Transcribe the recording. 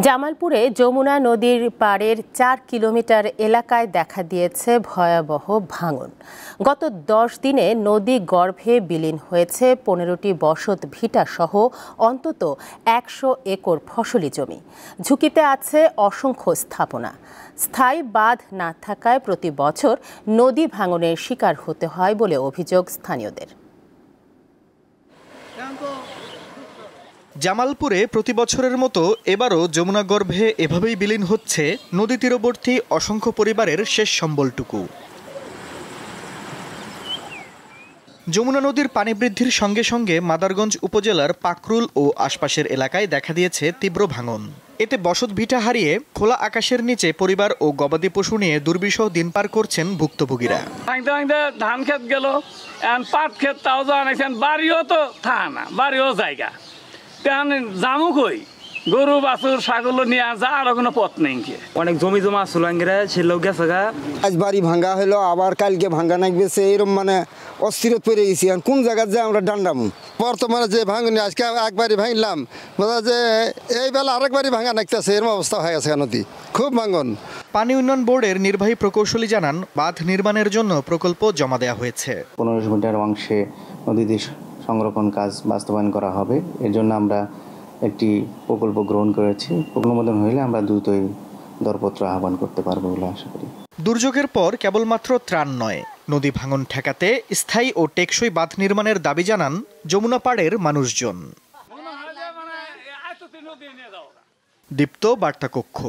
জামালপুরে যমুনা নদীর পাড়ের ৪ কিলোমিটার এলাকায় দেখা দিয়েছে ভয়াবহ ভাঙন। গত ১০ দিনে নদী গর্ভে বিলীন হয়েছে ১৫টি বসত ভিটা সহ অন্তত ১০০ একর ফসলি জমি। ঝুঁকিতে আছে অসংখ্য স্থাপনা। স্থায়ী বাঁধ না থাকায় প্রতি বছর নদী ভাঙনের শিকার হতে হয় বলে অভিযোগ স্থানীয়দের। জামালপুরে প্রতি বছরের মতো এবারও যমুনা গর্ভে এভাবেই বিলীন হচ্ছে নদী তীরবর্তী অসংখ্য পরিবারের শেষ সম্বলটুকু। যমুনা নদীর পানি বৃদ্ধির সঙ্গে সঙ্গে মাদারগঞ্জ উপজেলার পাকরুল ও আশপাশের এলাকায় দেখা দিয়েছে তীব্র ভাঙন। এতে বসত ভিটা হারিয়ে খোলা আকাশের নিচে পরিবার ও গবাদি পশু নিয়ে দুর্বিষহ দিন পার করছেন ভুক্তভোগীরা। ধান ক্ষেত গেল, পাট ক্ষেত তাও জানাইছেন, বাড়িও তো থাকা না, বাড়িও জায়গা জামু কই গরু বাছুর ছাগল নিয়ে যা আর কোনো পথ নেই। অনেক জমি জমা ছিল গেছে গা, আজ বাড়ি ভাঙ্গা হলো, আবার কালকে ভাঙ্গা নাকবেছে, এরকম মানে অস্থিরত পড়ে গেছি। কোন জায়গায় যে আমরা ডান্ডামু বর্তমানে যে ভাঙনি আজকে একবারই ভাঙলাম, বোঝা যে এই বেলা আরেকবারই ভাঙা নাকতেছে, এরকম অবস্থা হয়ে গেছে নদী, খুব ভাঙন। পানি উন্নয়ন বোর্ডের নির্বাহী প্রকৌশলী জানান, বাঁধ নির্মাণের জন্য প্রকল্প জমা দেওয়া হয়েছে। 15 মিটার অংশে নদীতে সংরক্ষণ কাজ বাস্তবায়ন করা হবে। এর জন্য আমরা একটি প্রকল্প গ্রহণ করেছি। অনুমোদন হলে আমরা দ্রুতই দরপত্র আহ্বান করতে পারবো বলে আশা করি। দুর্যোগের পর কেবলমাত্র ত্রাণ নয়, নদী ভাঙন ঠেকাতে স্থায়ী ও টেকসই বাঁধ নির্মাণের দাবি জানান যমুনা পাড়ের মানুষজন। দীপ্ত বার্তা কক্ষ।